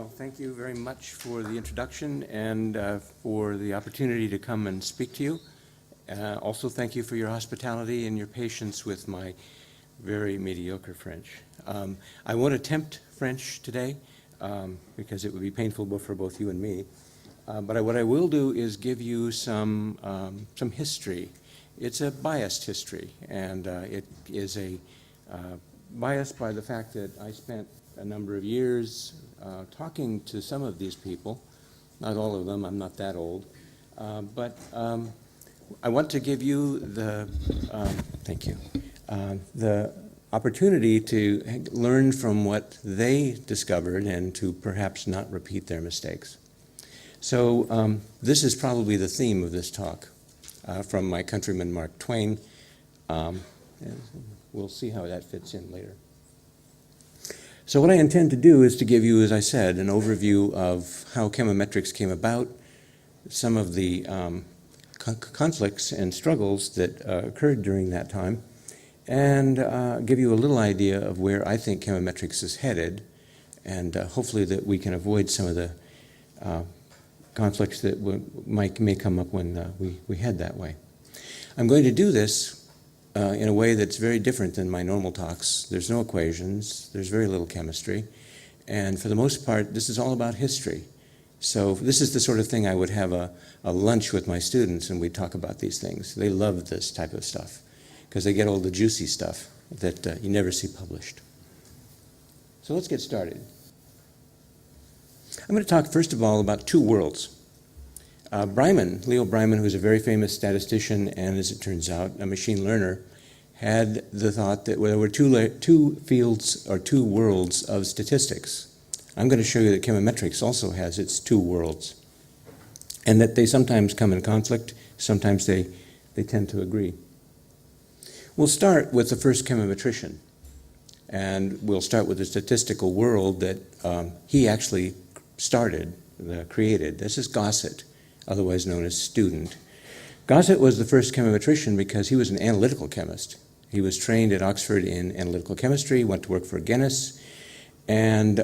Well, thank you very much for the introduction and for the opportunity to come and speak to you. Also, thank you for your hospitality and your patience with my very mediocre French. I won't attempt French today because it would be painful for both you and me. But what I will do is give you some history. It's a biased history, and it is a biased by the fact that I spent a number of years talking to some of these people, not all of them, I'm not that old, but I want to give you the, thank you, the opportunity to learn from what they discovered and to perhaps not repeat their mistakes. So this is probably the theme of this talk from my countryman Mark Twain. We'll see how that fits in later. So what I intend to do is to give you, as I said, an overview of how chemometrics came about, some of the conflicts and struggles that occurred during that time, and give you a little idea of where I think chemometrics is headed, and hopefully that we can avoid some of the conflicts that may come up when we head that way. I'm going to do this in a way that's very different than my normal talks. There's no equations, there's very little chemistry, and for the most part, this is all about history. So this is the sort of thing I would have a lunch with my students and we'd talk about these things. They love this type of stuff because they get all the juicy stuff that you never see published. So let's get started. I'm going to talk first of all about two worlds. Leo Breiman, who's a very famous statistician and, as it turns out, a machine learner, had the thought that there were two fields or two worlds of statistics. I'm going to show you that chemometrics also has its two worlds, and that they sometimes come in conflict, sometimes they tend to agree. We'll start with the first chemometrician, and we'll start with the statistical world that he actually created. This is Gossett, otherwise known as student. Gossett was the first chemometrician because he was an analytical chemist. He was trained at Oxford in analytical chemistry, went to work for Guinness, and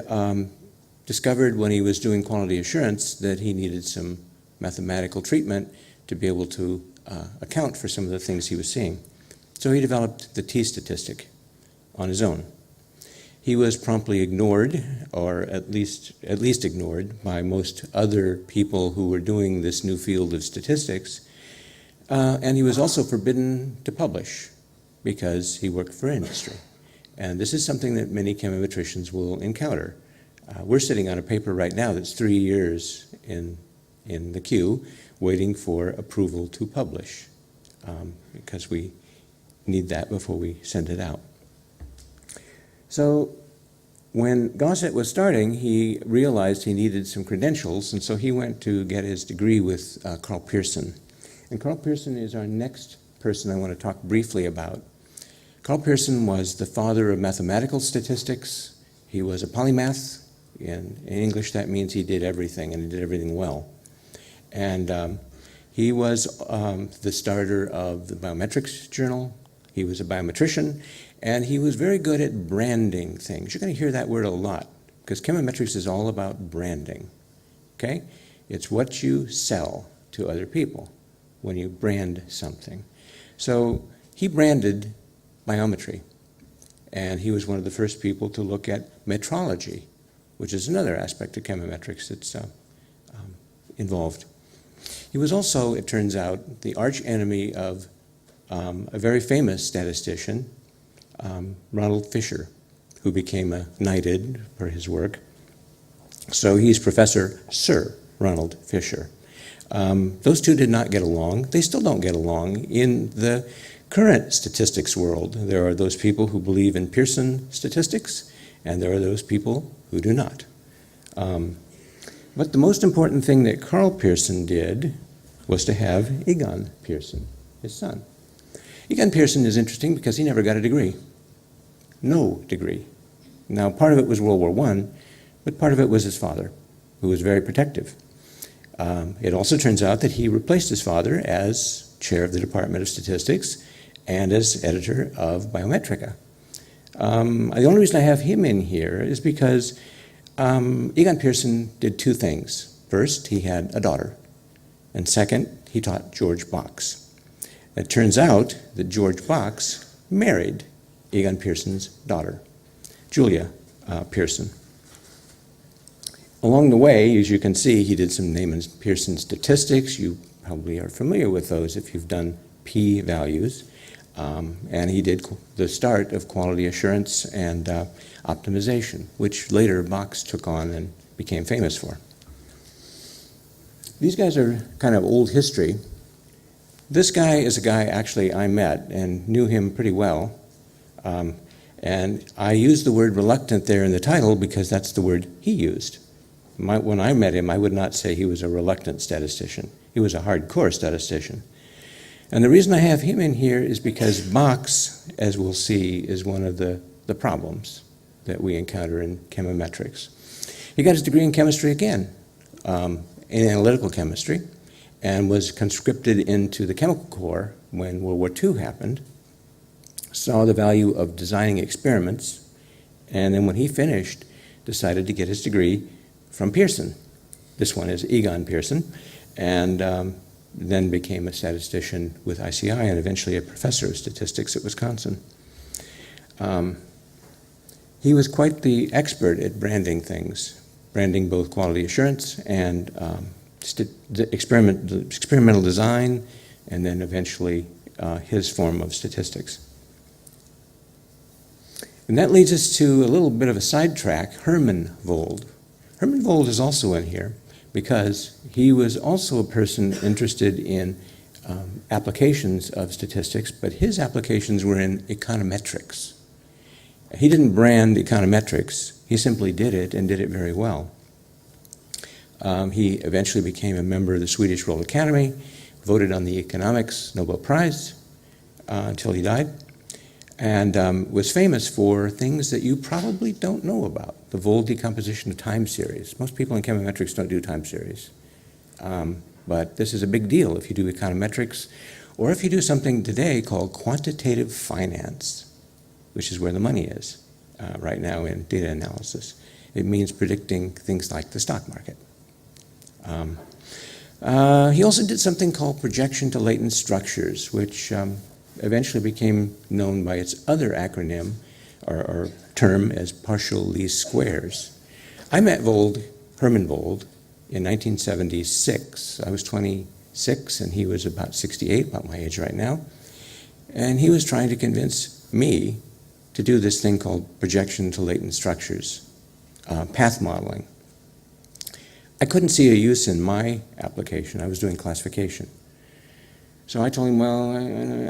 discovered when he was doing quality assurance that he needed some mathematical treatment to be able to account for some of the things he was seeing. So he developed the t-statistic on his own. He was promptly ignored, or at least ignored, by most other people who were doing this new field of statistics, and he was also forbidden to publish because he worked for industry. And this is something that many chemometricians will encounter. We're sitting on a paper right now that's 3 years in the queue, waiting for approval to publish, because we need that before we send it out. So when Gossett was starting, he realized he needed some credentials, and so he went to get his degree with Carl Pearson. And Carl Pearson is our next person I want to talk briefly about. Carl Pearson was the father of mathematical statistics. He was a polymath. In English, that means he did everything, and he did everything well. And he was the starter of the Biometrics Journal. He was a biometrician, and he was very good at branding things. You're going to hear that word a lot, because chemometrics is all about branding, okay? It's what you sell to other people when you brand something. So he branded biometry, and he was one of the first people to look at metrology, which is another aspect of chemometrics that's involved. He was also, it turns out, the arch enemy of a very famous statistician, Ronald Fisher, who became knighted for his work. So he's Professor Sir Ronald Fisher. Those two did not get along. They still don't get along in the current statistics world. There are those people who believe in Pearson statistics, and there are those people who do not. But the most important thing that Carl Pearson did was to have Egon Pearson, his son. Egon Pearson is interesting because he never got a degree. No degree. Now, part of it was World War I, but part of it was his father, who was very protective. It also turns out that he replaced his father as chair of the Department of Statistics and as editor of Biometrica. The only reason I have him in here is because Egon Pearson did two things. First, he had a daughter, and second, he taught George Box. It turns out that George Box married Egon Pearson's daughter, Julia Pearson. Along the way, as you can see, he did some Neyman Pearson statistics. You probably are familiar with those if you've done p-values. And he did the start of quality assurance and optimization, which later Box took on and became famous for. These guys are kind of old history. This guy is a guy actually I met and knew him pretty well. And I used the word reluctant there in the title because that's the word he used. When I met him, I would not say he was a reluctant statistician. He was a hardcore statistician. And the reason I have him in here is because Box, as we'll see, is one of the problems that we encounter in chemometrics. He got his degree in chemistry again, in analytical chemistry, and was conscripted into the chemical corps when World War II happened, saw the value of designing experiments, and then when he finished, decided to get his degree from Pearson. This one is Egon Pearson, and then became a statistician with ICI and eventually a professor of statistics at Wisconsin. He was quite the expert at branding things, branding both quality assurance and experimental design, and then eventually his form of statistics. And that leads us to a little bit of a sidetrack, Hermann Vold. Hermann Vold is also in here because he was also a person interested in applications of statistics, but his applications were in econometrics. He didn't brand econometrics, he simply did it and did it very well. He eventually became a member of the Swedish Royal Academy, voted on the Economics Nobel Prize until he died, and was famous for things that you probably don't know about. The Vold decomposition of time series. Most people in chemometrics don't do time series. But this is a big deal if you do econometrics, or if you do something today called quantitative finance, which is where the money is right now in data analysis. It means predicting things like the stock market. He also did something called projection to latent structures, which eventually became known by its other acronym or term as partial least squares. I met Hermann Vold, in 1976. I was 26 and he was about 68, about my age right now. And he was trying to convince me to do this thing called projection to latent structures, path modeling. I couldn't see a use in my application. I was doing classification. So I told him, well,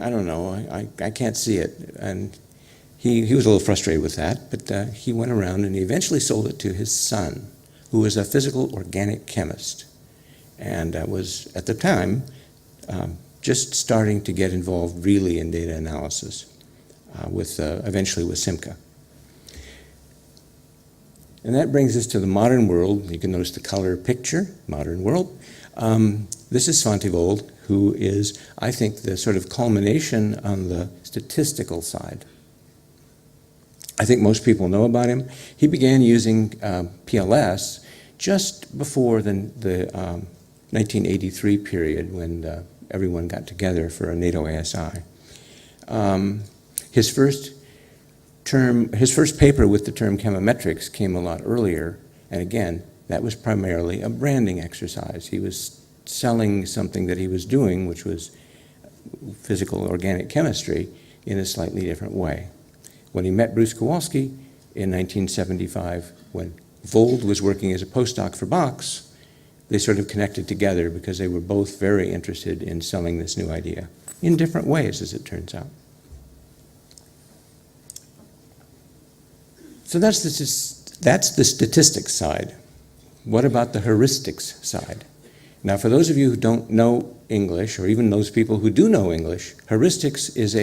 I don't know, I can't see it. And he was a little frustrated with that, but he went around and he eventually sold it to his son, who was a physical organic chemist and was, at the time, just starting to get involved really in data analysis, eventually with Simca. And that brings us to the modern world. You can notice the color picture, modern world. This is Svante Vold, who is, I think, the sort of culmination on the statistical side. I think most people know about him. He began using PLS just before the 1983 period when everyone got together for a NATO ASI. His first paper with the term chemometrics came a lot earlier, and again, that was primarily a branding exercise. He was selling something that he was doing, which was physical organic chemistry, in a slightly different way. When he met Bruce Kowalski in 1975, when Vold was working as a postdoc for Box, they sort of connected together because they were both very interested in selling this new idea, in different ways, as it turns out. So that's the statistics side. What about the heuristics side? Now, for those of you who don't know English, or even those people who do know English, heuristics is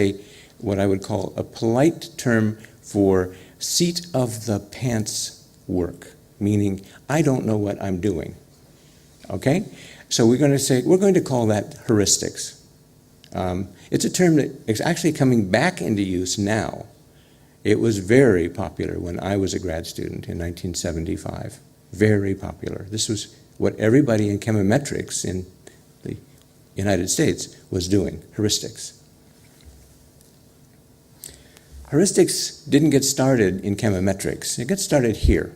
what I would call a polite term for seat of the pants work, meaning I don't know what I'm doing. Okay? So we're going to call that heuristics. It's a term that is actually coming back into use now. It was very popular when I was a grad student in 1975. Very popular. This was what everybody in chemometrics in the United States was doing, heuristics. Heuristics didn't get started in chemometrics. It got started here.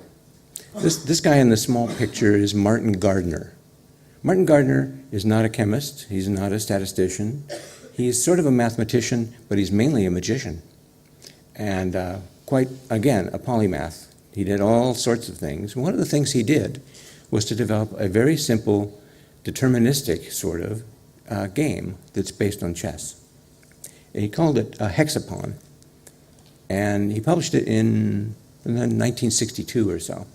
This guy in the small picture is Martin Gardner. Martin Gardner is not a chemist. He's not a statistician. He's sort of a mathematician, but he's mainly a magician. And quite, again, a polymath. He did all sorts of things. One of the things he did was to develop a very simple, deterministic sort of game that's based on chess. And he called it a hexapon. And he published it in 1962 or so.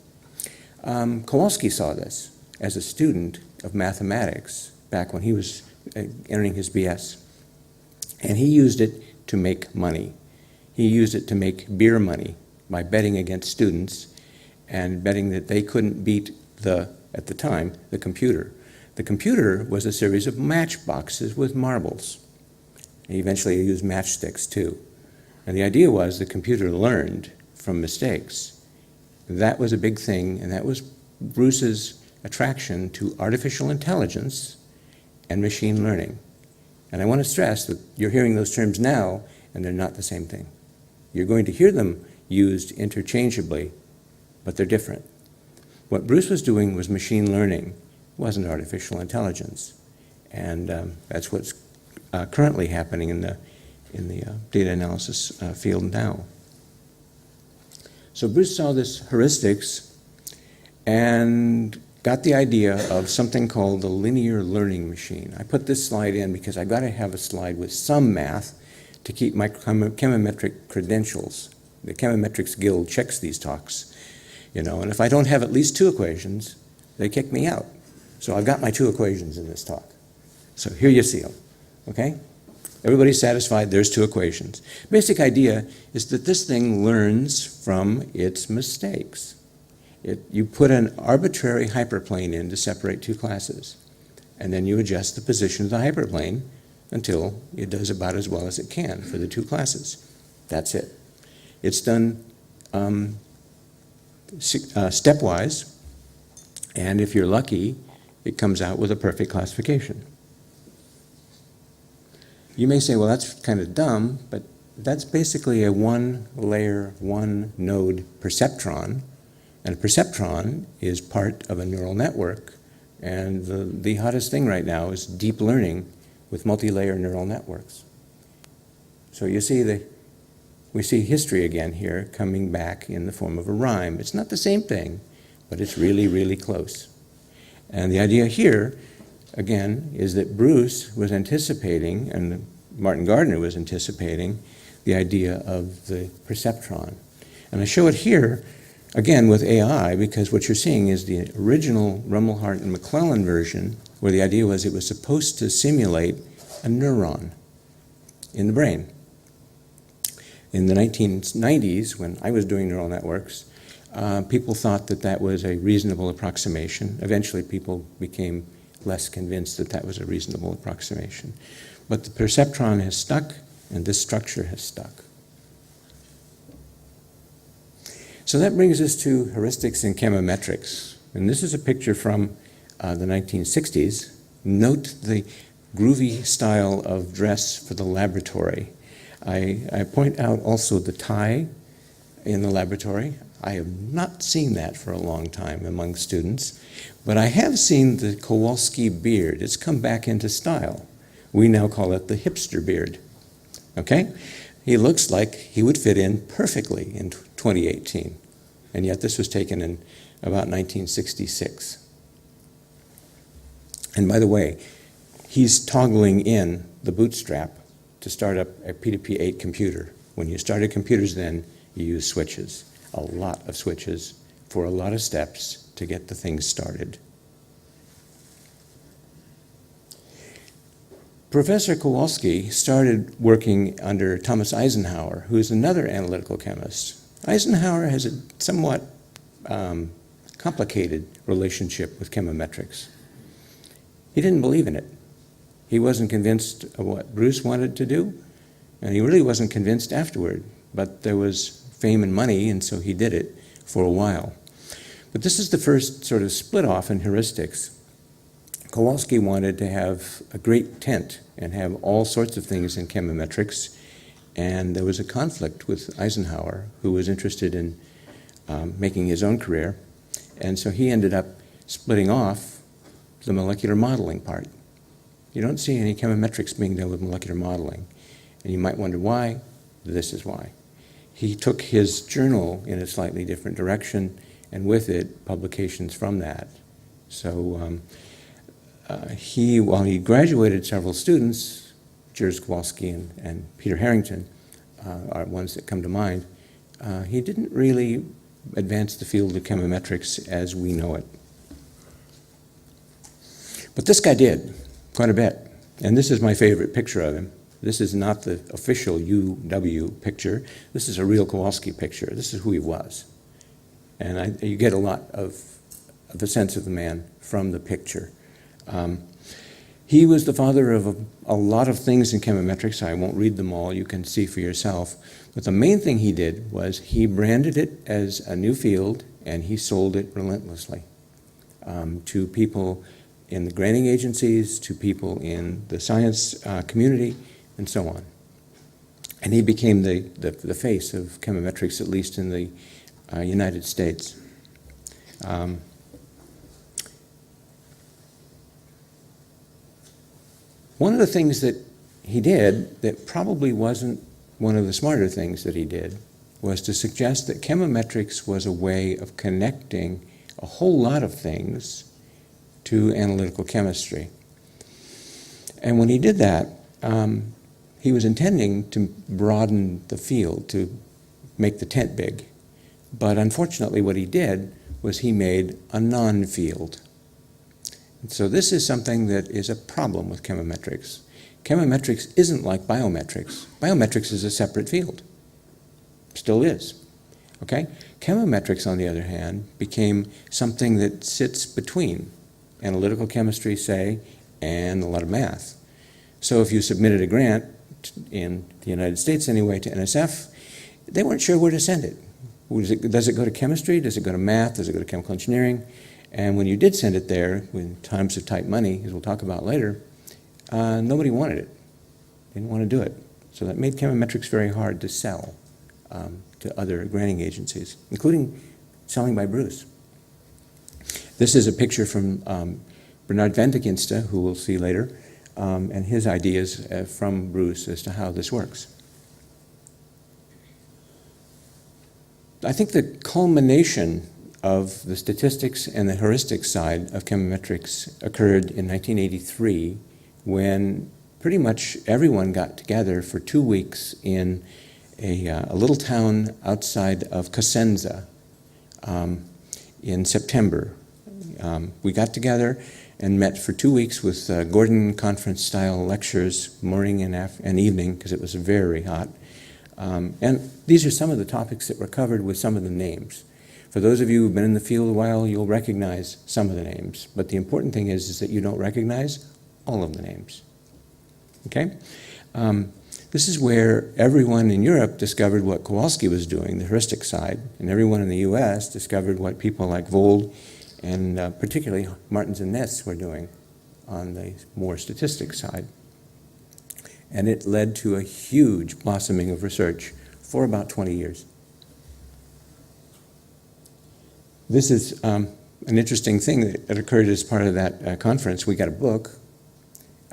Kowalski saw this as a student of mathematics back when he was entering his BS. And he used it to make money. He used it to make beer money by betting against students and betting that they couldn't beat at the time, the computer. The computer was a series of matchboxes with marbles. He eventually used matchsticks too. And the idea was the computer learned from mistakes. That was a big thing, and that was Bruce's attraction to artificial intelligence and machine learning. And I want to stress that you're hearing those terms now, and they're not the same thing. You're going to hear them used interchangeably, but they're different. What Bruce was doing was machine learning, wasn't artificial intelligence. And that's what's currently happening in the data analysis field now. So Bruce saw this heuristics and got the idea of something called the linear learning machine. I put this slide in because I've got to have a slide with some math to keep my chemometric credentials. The Chemometrics Guild checks these talks, and if I don't have at least 2 equations, they kick me out. So I've got my 2 equations in this talk. So here you see them, okay? Everybody's satisfied, there's 2 equations. Basic idea is that this thing learns from its mistakes. You put an arbitrary hyperplane in to separate 2 classes, and then you adjust the position of the hyperplane until it does about as well as it can for the 2 classes. That's it. It's done stepwise, and if you're lucky, it comes out with a perfect classification. You may say, well, that's kind of dumb, but that's basically a 1-layer, 1-node perceptron. And a perceptron is part of a neural network. And the hottest thing right now is deep learning with multi-layer neural networks. So you see we see history again here coming back in the form of a rhyme. It's not the same thing, but it's really, really close. And the idea here, again, is that Bruce was anticipating, and Martin Gardner was anticipating, the idea of the perceptron. And I show it here, again, with AI, because what you're seeing is the original Rumelhart and McClellan version, where the idea was it was supposed to simulate a neuron in the brain. In the 1990s, when I was doing neural networks, people thought that that was a reasonable approximation. Eventually, people became less convinced that that was a reasonable approximation. But the perceptron has stuck, and this structure has stuck. So that brings us to heuristics and chemometrics. And this is a picture from the 1960s. Note the groovy style of dress for the laboratory. I point out also the tie in the laboratory. I have not seen that for a long time among students, but I have seen the Kowalski beard. It's come back into style. We now call it the hipster beard, okay? He looks like he would fit in perfectly in 2018, and yet this was taken in about 1966. And by the way, he's toggling in the bootstrap to start up a P2P8 computer. When you started computers then, you use switches. A lot of switches for a lot of steps to get the thing started. Professor Kowalski started working under Thomas Eisenhower, who's another analytical chemist. Eisenhower has a somewhat complicated relationship with chemometrics. He didn't believe in it. He wasn't convinced of what Bruce wanted to do, and he really wasn't convinced afterward. But there was fame and money, and so he did it for a while. But this is the first sort of split off in heuristics. Kowalski wanted to have a great tent and have all sorts of things in chemometrics, and there was a conflict with Eisenhower, who was interested in making his own career, and so he ended up splitting off the molecular modeling part. You don't see any chemometrics being done with molecular modeling, and you might wonder why. This is why. He took his journal in a slightly different direction, and with it, publications from that. So while he graduated several students, Gers Kowalski and Peter Harrington are ones that come to mind, he didn't really advance the field of chemometrics as we know it. But this guy did, quite a bit. And this is my favorite picture of him. This is not the official UW picture. This is a real Kowalski picture. This is who he was. And you get a lot of a sense of the man from the picture. He was the father of a lot of things in chemometrics. I won't read them all. You can see for yourself. But the main thing he did was he branded it as a new field, and he sold it relentlessly to people in the granting agencies, to people in the science community, and so on. And he became the face of chemometrics, at least in the United States. One of the things that he did that probably wasn't one of the smarter things that he did was to suggest that chemometrics was a way of connecting a whole lot of things to analytical chemistry. And when he did that, he was intending to broaden the field, to make the tent big. But unfortunately, what he did was he made a non-field. So this is something that is a problem with chemometrics. Chemometrics isn't like biometrics. Biometrics is a separate field. Still is. Okay? Chemometrics, on the other hand, became something that sits between analytical chemistry, say, and a lot of math. So if you submitted a grant, in the United States anyway, to NSF, they weren't sure where to send it. Does it go to chemistry? Does it go to math? Does it go to chemical engineering? And when you did send it there, in times of tight money, as we'll talk about later, nobody wanted it. They didn't want to do it. So that made chemometrics very hard to sell to other granting agencies, including selling by Bruce. This is a picture from Bernard van de Ginste, who we'll see later, and his ideas from Bruce as to how this works. I think the culmination of the statistics and the heuristics side of chemometrics occurred in 1983, when pretty much everyone got together for 2 weeks in a little town outside of Cosenza in September. We got together and met for 2 weeks with Gordon Conference-style lectures, morning and evening, because it was very hot. And these are some of the topics that were covered with some of the names. For those of you who've been in the field a while, you'll recognize some of the names. But the important thing is that you don't recognize all of the names. Okay? This is where everyone in Europe discovered what Kowalski was doing, the heuristic side, and everyone in the US discovered what people like Vold and particularly Martins and Ness were doing on the more statistics side. And it led to a huge blossoming of research for about 20 years. This is an interesting thing that occurred as part of that conference. We got a book,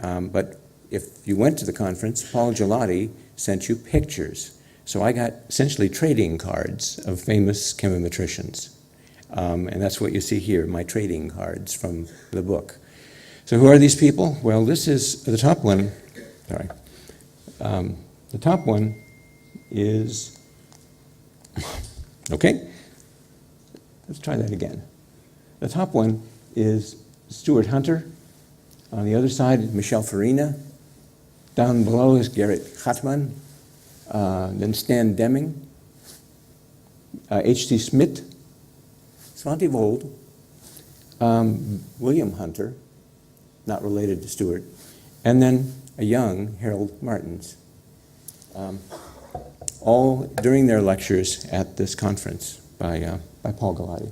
but if you went to the conference, Paul Gelati sent you pictures. So I got essentially trading cards of famous chemometricians. And that's what you see here, my trading cards from the book. So who are these people? Well, this is the top one. Sorry. The top one is, okay, let's try that again. The top one is Stuart Hunter. On the other side is Michel Farina. Down below is Gerrit Hartmann. Then Stan Deming. H.C. Smith. Svante Vold. William Hunter, not related to Stuart. And then a young Harold Martins. all during their lectures at this conference by Paul Galati.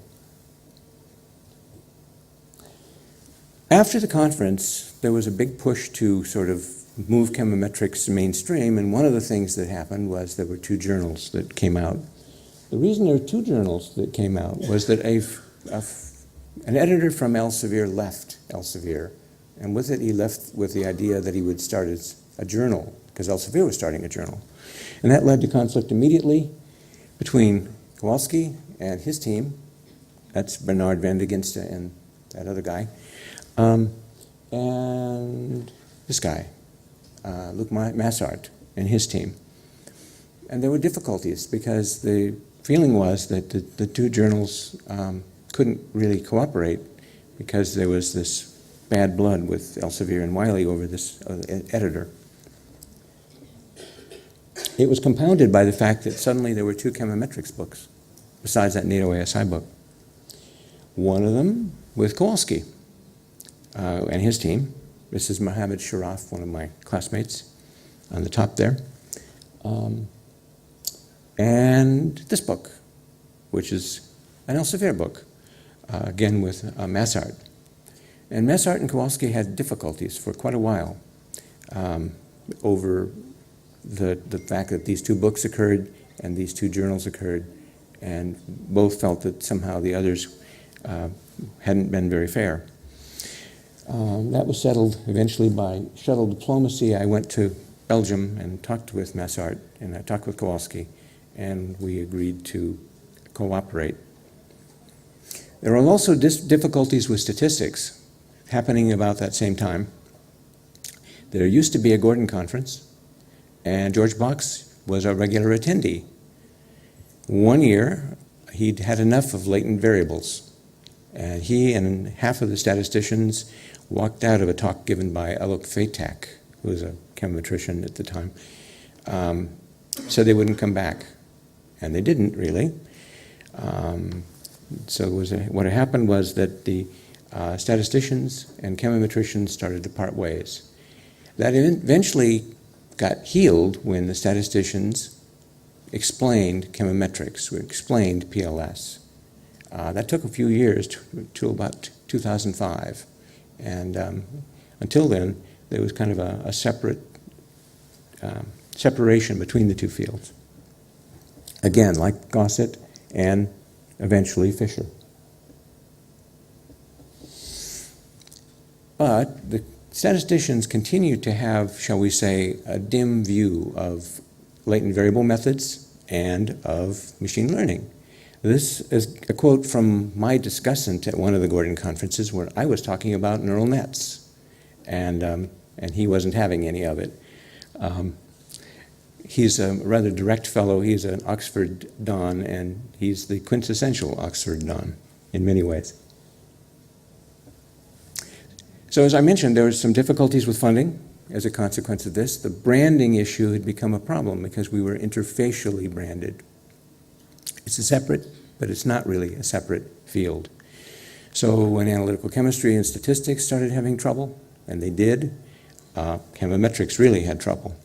After the conference, there was a big push to sort of move chemometrics mainstream, and one of the things that happened was there were 2 journals that came out. The reason there were 2 journals that came out was that an editor from Elsevier left Elsevier, and with it he left with the idea that he would start a journal, because Elsevier was starting a journal. And that led to conflict immediately between Kowalski and his team. That's Bernard van de Ginste and that other guy. And this guy, Luc Massart, and his team. And there were difficulties because the feeling was that the 2 journals couldn't really cooperate because there was this bad blood with Elsevier and Wiley over this editor. It was compounded by the fact that suddenly there were 2 chemometrics books besides that NATO ASI book. One of them with Kowalski and his team. This is Mohammed Sharaf, one of my classmates, on the top there. And this book, which is an Elsevier book, again with Massart. And Massart and Kowalski had difficulties for quite a while over the fact that these 2 books occurred and these 2 journals occurred, and both felt that somehow the others hadn't been very fair. That was settled eventually by shuttle diplomacy. I went to Belgium and talked with Massart, and I talked with Kowalski, and we agreed to cooperate. There were also difficulties with statistics happening about that same time. There used to be a Gordon conference, and George Box was a regular attendee. One year, he'd had enough of latent variables, and he and half of the statisticians walked out of a talk given by Alok Fetak, who was a chemometrician at the time, so they wouldn't come back. And they didn't, really. So what had happened was that the statisticians and chemometricians started to part ways. That eventually got healed when the statisticians explained chemometrics, explained PLS. That took a few years, till about 2005. And until then, there was kind of a separation between the 2 fields. Again, like Gossett and eventually Fisher. But the statisticians continue to have, shall we say, a dim view of latent variable methods and of machine learning. This is a quote from my discussant at one of the Gordon conferences where I was talking about neural nets, and he wasn't having any of it. He's a rather direct fellow. He's an Oxford Don, and he's the quintessential Oxford Don in many ways. So as I mentioned, there were some difficulties with funding as a consequence of this. The branding issue had become a problem because we were interfacially branded. It's a separate, but it's not really a separate field. So when analytical chemistry and statistics started having trouble, and they did, chemometrics really had trouble.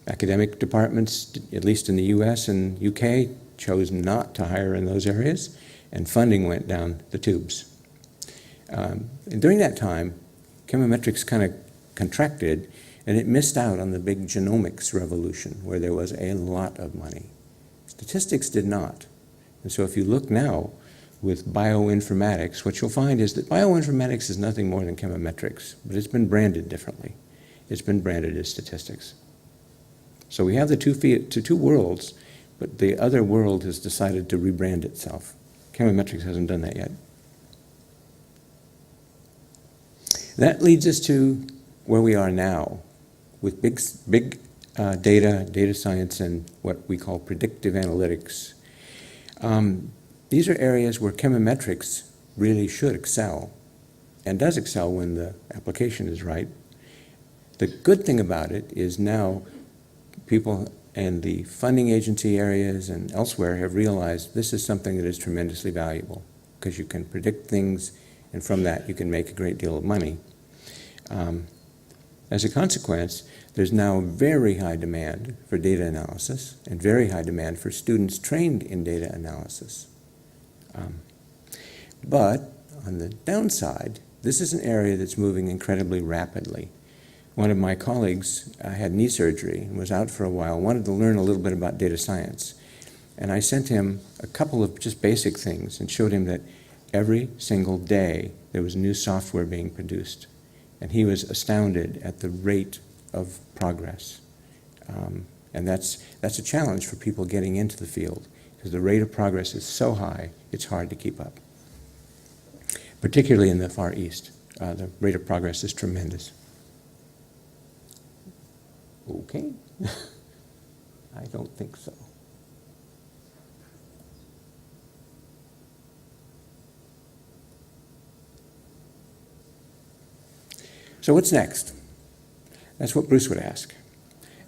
Academic departments, at least in the US and UK, chose not to hire in those areas, and funding went down the tubes. And during that time, chemometrics kind of contracted, and it missed out on the big genomics revolution, where there was a lot of money. Statistics did not. And so if you look now with bioinformatics, what you'll find is that bioinformatics is nothing more than chemometrics, but it's been branded differently. It's been branded as statistics. So we have the two worlds, but the other world has decided to rebrand itself. Chemometrics hasn't done that yet. That leads us to where we are now, with big data science, and what we call predictive analytics. These are areas where chemometrics really should excel, and does excel when the application is right. The good thing about it is now people in the funding agency areas and elsewhere have realized this is something that is tremendously valuable, because you can predict things, and from that you can make a great deal of money. As a consequence, there's now very high demand for data analysis and very high demand for students trained in data analysis. But on the downside, this is an area that's moving incredibly rapidly. One of my colleagues had knee surgery and was out for a while, wanted to learn a little bit about data science. And I sent him a couple of just basic things and showed him that every single day there was new software being produced. And he was astounded at the rate of progress. And that's a challenge for people getting into the field, because the rate of progress is so high, it's hard to keep up. Particularly in the Far East, the rate of progress is tremendous. Okay. I don't think so. So what's next? That's what Bruce would ask.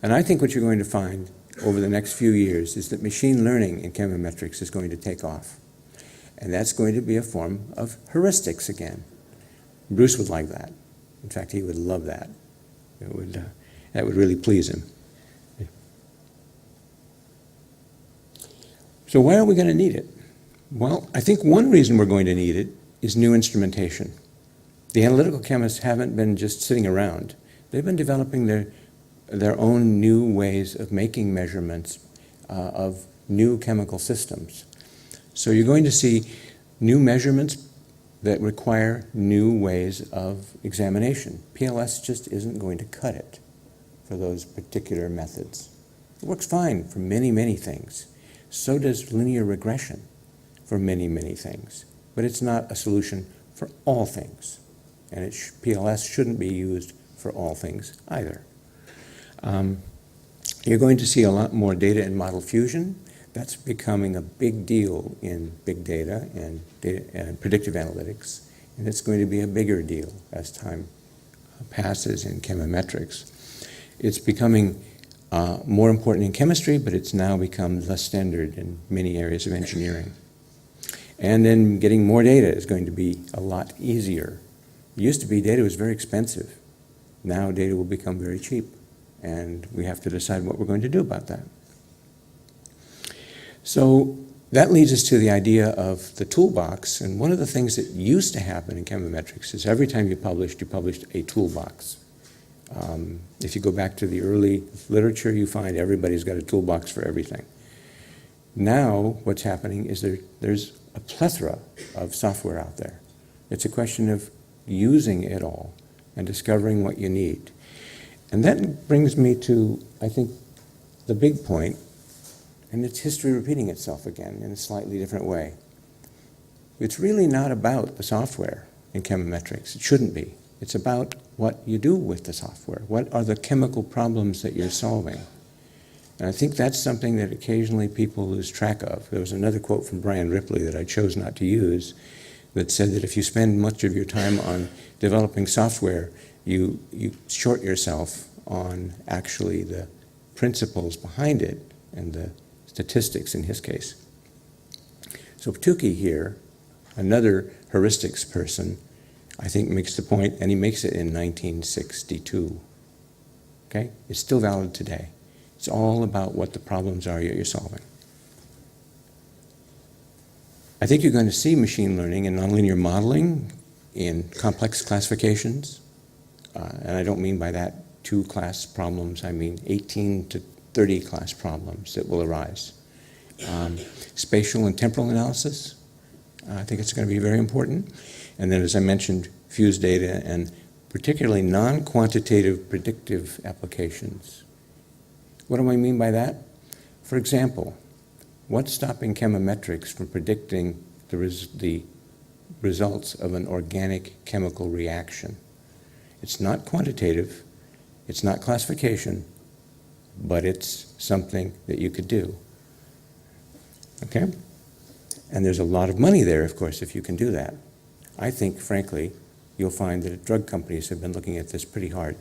And I think what you're going to find over the next few years is that machine learning in chemometrics is going to take off. And that's going to be a form of heuristics again. Bruce would like that. In fact, he would love that. That would really please him. So why are we going to need it? Well, I think one reason we're going to need it is new instrumentation. The analytical chemists haven't been just sitting around. They've been developing their own new ways of making measurements of new chemical systems. So you're going to see new measurements that require new ways of examination. PLS just isn't going to cut it for those particular methods. It works fine for many, many things. So does linear regression for many, many things. But it's not a solution for all things. And PLS shouldn't be used for all things either. You're going to see a lot more data and model fusion. That's becoming a big deal in big data and predictive analytics. And it's going to be a bigger deal as time passes in chemometrics. It's becoming more important in chemistry, but it's now become the standard in many areas of engineering. And then getting more data is going to be a lot easier. It used to be data was very expensive. Now data will become very cheap, and we have to decide what we're going to do about that. So that leads us to the idea of the toolbox, and one of the things that used to happen in chemometrics is every time you published a toolbox. If you go back to the early literature, you find everybody's got a toolbox for everything. Now what's happening is there's a plethora of software out there. It's a question of using it all and discovering what you need. And that brings me to, I think, the big point, and it's history repeating itself again in a slightly different way. It's really not about the software in chemometrics. It shouldn't be. It's about what you do with the software. What are the chemical problems that you're solving? And I think that's something that occasionally people lose track of. There was another quote from Brian Ripley that I chose not to use that said that if you spend much of your time on developing software, you short yourself on actually the principles behind it and the statistics in his case. So Tukey here, another heuristics person, I think makes the point, and he makes it in 1962. Okay? It's still valid today. It's all about what the problems are you're solving. I think you're going to see machine learning and nonlinear modeling in complex classifications. And I don't mean by that 2 class problems, I mean 18 to 30 class problems that will arise. Spatial and temporal analysis, I think it's going to be very important. And then, as I mentioned, fused data and particularly non-quantitative predictive applications. What do I mean by that? For example, what's stopping chemometrics from predicting the results of an organic chemical reaction? It's not quantitative, it's not classification, but it's something that you could do. Okay? And there's a lot of money there, of course, if you can do that. I think, frankly, you'll find that drug companies have been looking at this pretty hard.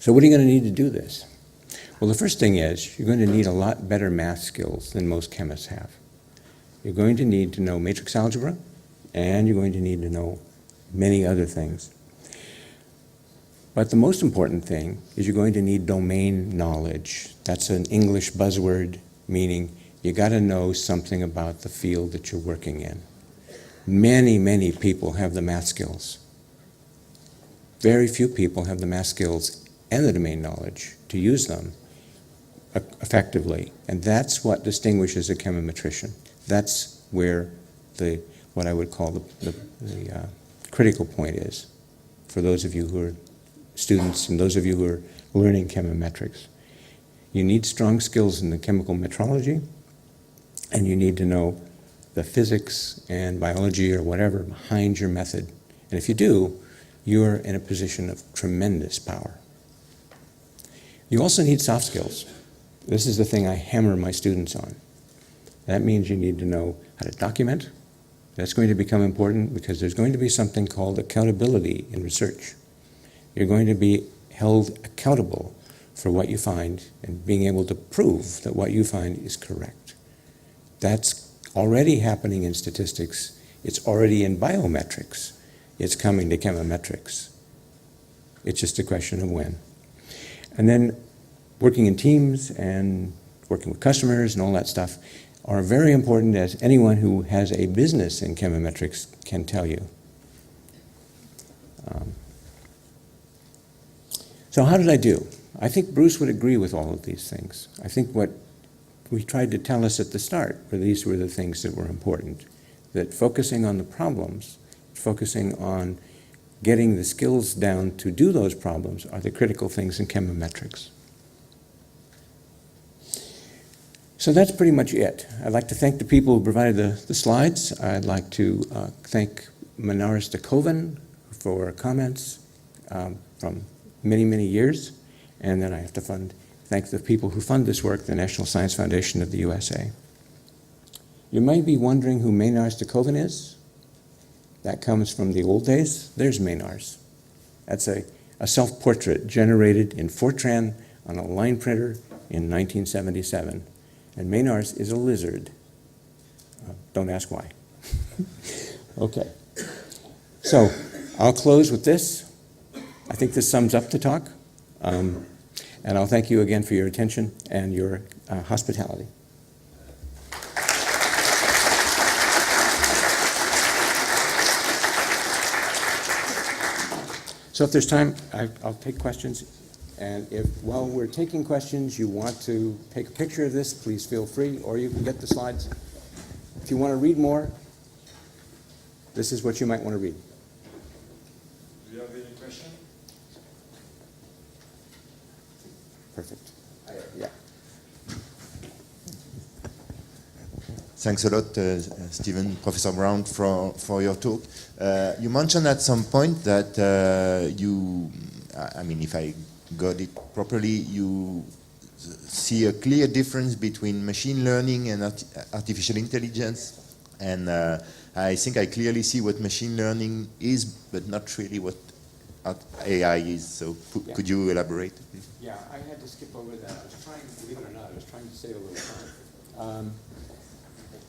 So what are you going to need to do this? Well, the first thing is you're going to need a lot better math skills than most chemists have. You're going to need to know matrix algebra, and you're going to need to know many other things. But the most important thing is you're going to need domain knowledge. That's an English buzzword, meaning you got to know something about the field that you're working in. Many, many people have the math skills. Very few people have the math skills and the domain knowledge to use them effectively. And that's what distinguishes a chemometrician. That's where what I would call the critical point is for those of you who are students and those of you who are learning chemometrics. You need strong skills in the chemical metrology, and you need to know the physics and biology or whatever behind your method. And if you do, you're in a position of tremendous power. You also need soft skills. This is the thing I hammer my students on. That means you need to know how to document. That's going to become important because there's going to be something called accountability in research. You're going to be held accountable for what you find and being able to prove that what you find is correct. That's already happening in statistics. It's already in biometrics. It's coming to chemometrics. It's just a question of when. And then working in teams and working with customers and all that stuff are very important, as anyone who has a business in chemometrics can tell you. So how did I do? I think Bruce would agree with all of these things. I think what we tried to tell us at the start were these were the things that were important, that focusing on the problems, focusing on getting the skills down to do those problems are the critical things in chemometrics. So that's pretty much it. I'd like to thank the people who provided the slides. I'd like to thank Manaris de Koven for comments from many, many years. And then I have to thank the people who fund this work, the National Science Foundation of the USA. You might be wondering who Manaris de Koven is. That comes from the old days. There's Manaris. That's a self-portrait generated in Fortran on a line printer in 1977. And Manaris is a lizard. Don't ask why. Okay. So I'll close with this. I think this sums up the talk. And I'll thank you again for your attention and your hospitality. So if there's time, I'll take questions. And if while we're taking questions, you want to take a picture of this, please feel free, or you can get the slides. If you want to read more, this is what you might want to read. Do you have any question? Perfect. Yeah. Thanks a lot, Stephen, Professor Brown, for your talk. You mentioned at some point that I mean, if I got it properly, you see a clear difference between machine learning and artificial intelligence. And I think I clearly see what machine learning is, but not really what AI is. So could you elaborate, please? Yeah, I had to skip over that. I was trying, believe it or not, I was trying to save a little time.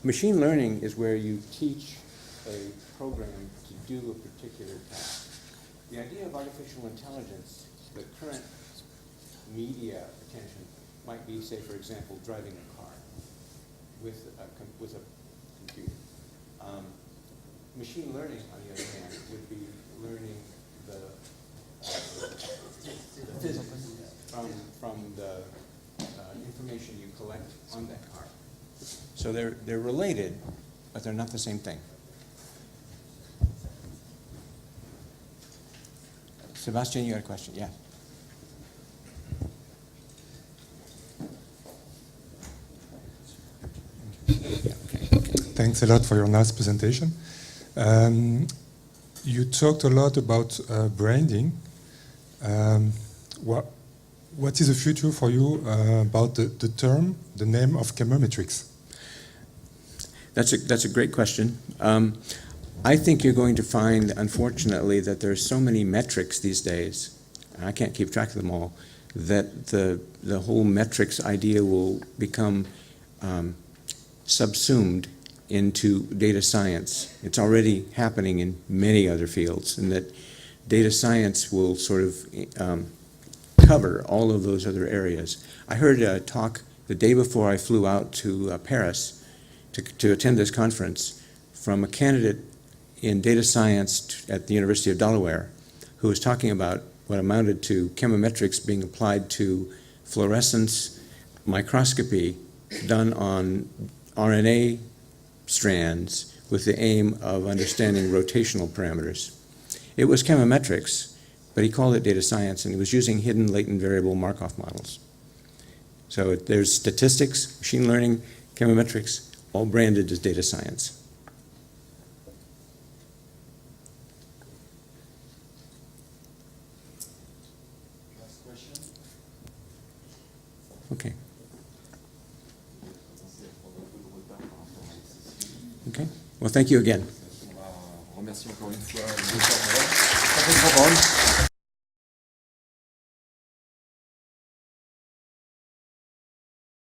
Machine learning is where you teach a program to do a particular task. The idea of artificial intelligence, the current media attention might be, say, for example, driving a car with a computer. Machine learning, on the other hand, would be learning the physics from the information you collect on that car. So they're related, but they're not the same thing. Sebastian, you had a question? Yeah. Thanks a lot for your nice presentation. You talked a lot about branding. What is the future for you about the name of chemometrics? That's a great question. I think you're going to find, unfortunately, that there's so many metrics these days, and I can't keep track of them all, that the whole metrics idea will become subsumed into data science. It's already happening in many other fields, and that data science will sort of cover all of those other areas. I heard a talk the day before I flew out to Paris to attend this conference from a candidate in data science at the University of Delaware who was talking about what amounted to chemometrics being applied to fluorescence microscopy done on RNA strands with the aim of understanding rotational parameters. It was chemometrics, but he called it data science, and he was using hidden latent variable Markov models. So there's statistics, machine learning, chemometrics, all branded as data science. Last question? Okay. Okay. Well, thank you again.